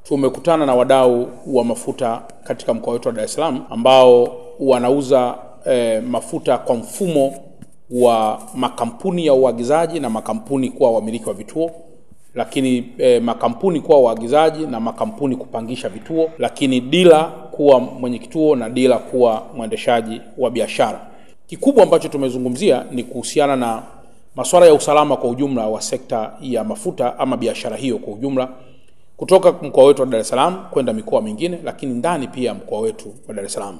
Tumekutana na wadau wa mafuta katika mkoa wetu wa Dar es Salaam ambao wanauza mafuta kwa mfumo wa makampuni ya uagizaji na makampuni kuwa wamiliki wa vituo, lakini makampuni kuwa waagizaji na makampuni kupangisha vituo, lakini dila kuwa mwenye kituo na dila kuwa mwendeshaji wa biashara. Kikubwa ambacho tumezungumzia ni kuhusiana na masuala ya usalama kwa ujumla wa sekta ya mafuta ama biashara hiyo kwa ujumla, kutoka mkoa wetu wa Dar es Salaam kwenda mikoa mingine, lakini ndani pia mkoa wetu wa Dar es Salaam.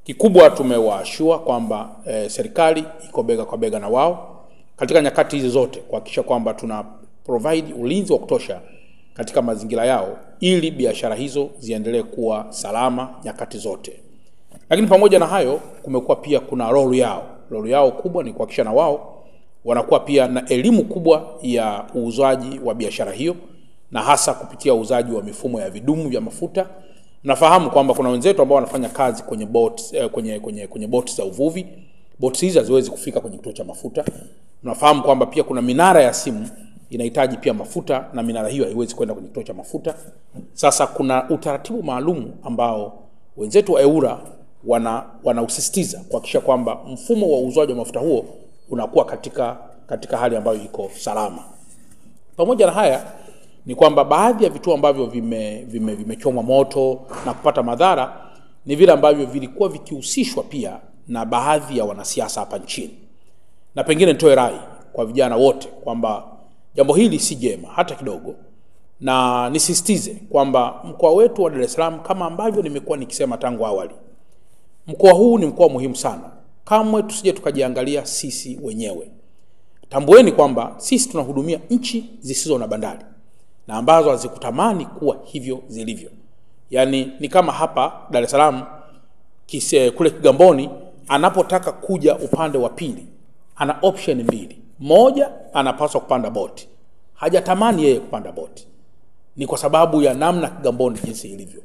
Kikubwa tumewaashua kwamba serikali iko bega kwa bega na wao katika nyakati hizi zote kuhakikisha kwamba tuna provide ulinzi wa kutosha katika mazingira yao ili biashara hizo ziendelee kuwa salama nyakati zote. Lakini pamoja na hayo kumekuwa pia kuna role yao kubwa ni kuhakikisha na wao wanakuwa pia na elimu kubwa ya uuzaji wa biashara hiyo, na hasa kupitia uuzaji wa mifumo ya vidumu vya mafuta. Nafahamu kwamba kuna wenzetu ambao wanafanya kazi kwenye boats kwenye boats za uvuvi. Boats hizi haziwezi kufika kwenye kituo cha mafuta. Nafahamu kwamba pia kuna minara ya simu inahitaji pia mafuta na minara hiyo haiwezi kwenda kwenye kituo cha mafuta. Sasa kuna utaratibu maalum ambao wenzetu wa EWURA wanausisitiza kuhakikisha kwamba mfumo wa uuzaji wa mafuta huo unakuwa katika hali ambayo iko salama. Pamoja na haya ni kwamba baadhi ya vituo ambavyo vimechomwa moto na kupata madhara ni vile ambavyo vilikuwa vikihusishwa pia na baadhi ya wanasiasa hapa nchini. Na pengine nitoe rai kwa vijana wote kwamba jambo hili si jema hata kidogo, na nisisitize kwamba mkoa wetu wa Dar es Salaam, kama ambavyo nimekuwa nikisema tangu awali, mkoa huu ni mkoa muhimu sana. Kamwe tusije tukajiangalia sisi wenyewe. Tambueni kwamba sisi tunahudumia nchi zisizo na bandari na ambazo hazikutamani kuwa hivyo zilivyo. Yani ni kama hapa Dar es Salaam kule Kigamboni anapotaka kuja upande wa pili ana option mbili. Moja, anapaswa kupanda boti. Hajatamani yeye kupanda boti. Ni kwa sababu ya namna Kigamboni jinsi ilivyo.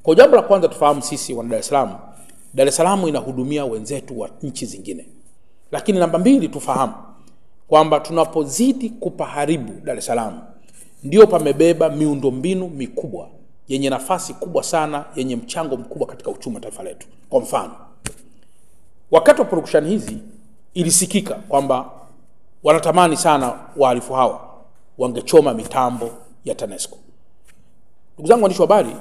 Kwa jambo la kwanza tufahamu sisi wa Dar es Salaam, Dar es Salaam inahudumia wenzetu wa nchi zingine. Lakini namba mbili, tufahamu kwamba tunapozidi kupaharibu Dar es Salaam ndio pamebeba miundombinu mikubwa yenye nafasi kubwa sana, yenye mchango mkubwa katika uchumi wa taifa letu. Kwa mfano, wakati wa production hizi ilisikika kwamba wanatamani sana wahalifu hawa wangechoma mitambo ya TANESCO. Ndugu zangu waandishi wa habari,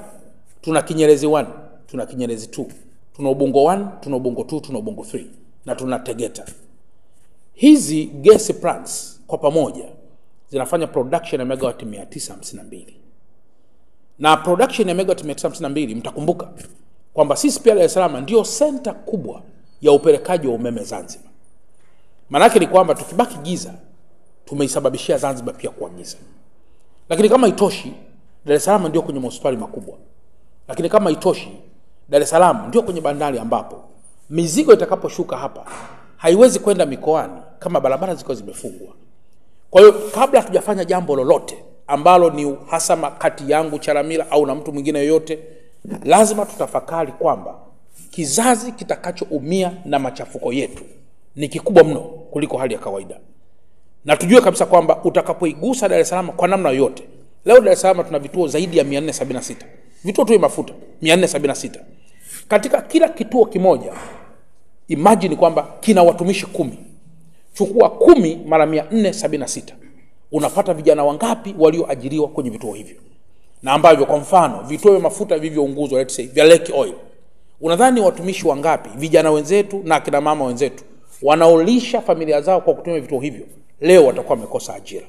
tuna Kinyerezi 1, tuna Kinyerezi 2, tuna Ubungo 1, tuna Ubungo 2, tuna Ubungo 3 na tuna Tegeta. Hizi gas plants kwa pamoja zinafanya production ya megawatt 952. Na production ya megawatt 952, mtakumbuka kwamba sisi pia Dar es Salaam ndio center kubwa ya upelekaji wa umeme Zanzibar. Maana ni kwamba tukibaki giza tumeisababishia Zanzibar pia kuwa giza. Lakini kama itoshi, Dar es Salaam ndio kwenye hospitali makubwa. Lakini kama itoshi, Dar es Salaam ndio kwenye bandari ambapo mizigo itakaposhuka hapa haiwezi kwenda mikoani kama barabara ziko zimefungwa. Kwa hiyo kabla hatujafanya jambo lolote ambalo ni uhasama kati yangu Chalamila au na mtu mwingine yoyote, lazima tutafakari kwamba kizazi kitakachoumia na machafuko yetu ni kikubwa mno kuliko hali ya kawaida. Na tujue kabisa kwamba utakapoigusa Dar es Salaam kwa namna yote. Leo Dar es Salaam tuna vituo zaidi ya 476. Vituo tu mafuta 476. Katika kila kituo kimoja, imagine kwamba kina watumishi 10. Chukua 10 mara 476. Unapata vijana wangapi walioajiriwa kwenye vituo hivyo? Na ambavyo kwa mfano vituo vya mafuta vilivyounguzwa, let's say vya Lake Oil, unadhani watumishi wangapi, vijana wenzetu na akina mama wenzetu wanaolisha familia zao kwa kutumia vituo hivyo, leo watakuwa wamekosa ajira?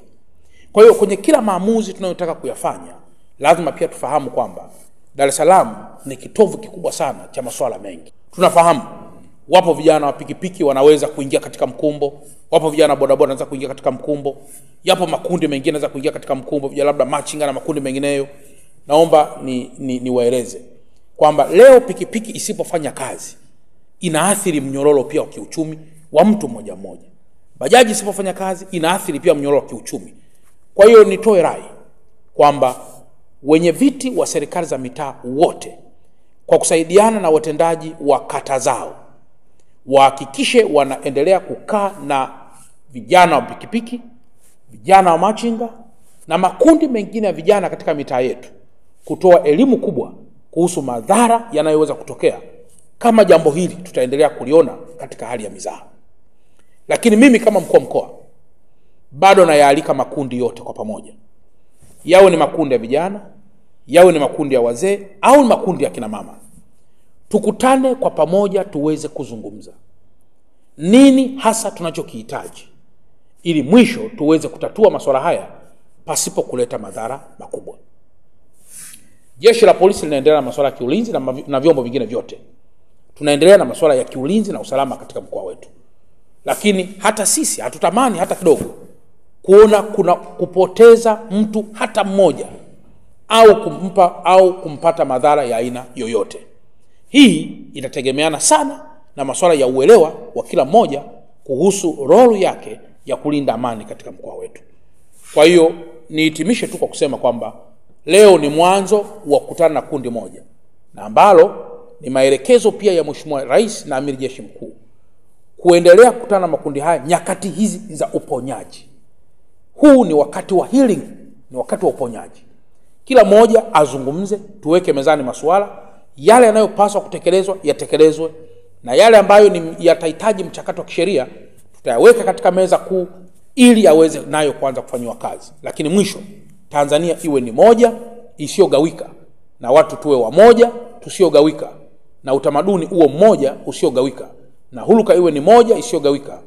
Kwa hiyo kwenye kila maamuzi tunayotaka kuyafanya, lazima pia tufahamu kwamba Dar es Salaam ni kitovu kikubwa sana cha masuala mengi. Tunafahamu wapo vijana wa pikipiki wanaweza kuingia katika mkumbo, wapo vijana bodaboda wanaweza kuingia katika mkumbo, yapo makundi mengine yanaweza kuingia katika mkumbo, vijana labda machinga na makundi mengineyo. Naomba niwaeleze kwamba leo pikipiki isipofanya kazi inaathiri mnyororo pia wa kiuchumi wa mtu mmoja mmoja. Bajaji isipofanya kazi inaathiri pia mnyororo wa kiuchumi. Kwa hiyo nitoe rai kwamba wenye viti wa serikali za mitaa wote kwa kusaidiana na watendaji wa kata zao wahakikishe wanaendelea kukaa na vijana wa pikipiki, vijana wa machinga na makundi mengine ya vijana katika mitaa yetu, kutoa elimu kubwa kuhusu madhara yanayoweza kutokea kama jambo hili tutaendelea kuliona katika hali ya mizaha. Lakini mimi kama mkuu wa mkoa bado nayaalika makundi yote kwa pamoja, yawe ni makundi ya vijana, yawe ni makundi ya wazee, au ni makundi ya kina mama, tukutane kwa pamoja tuweze kuzungumza nini hasa tunachokihitaji, ili mwisho tuweze kutatua masuala haya pasipo kuleta madhara makubwa. Jeshi la polisi linaendelea na masuala ya kiulinzi na vyombo vingine vyote. Tunaendelea na masuala ya kiulinzi na usalama katika mkoa wetu. Lakini hata sisi hatutamani hata kidogo kuona kuna kupoteza mtu hata mmoja au kumpata madhara ya aina yoyote. Hii inategemeana sana na masuala ya uelewa wa kila mmoja kuhusu role yake ya kulinda amani katika mkoa wetu. Kwa hiyo nihitimishe tu kwa kusema kwamba leo ni mwanzo wa kukutana na kundi moja, na ambalo ni maelekezo pia ya Mheshimiwa Rais na Amiri Jeshi Mkuu kuendelea kukutana na makundi haya nyakati hizi za uponyaji. Huu ni wakati wa healing, ni wakati wa uponyaji. Kila mmoja azungumze, tuweke mezani masuala yale yanayopaswa kutekelezwa yatekelezwe, na yale ambayo yatahitaji mchakato wa kisheria tutayaweka katika meza kuu ili yaweze nayo kuanza kufanywa kazi. Lakini mwisho, Tanzania iwe ni moja isiyogawika, na watu tuwe wamoja tusiogawika, na utamaduni uwe mmoja usiogawika, na huluka iwe ni moja isiyogawika,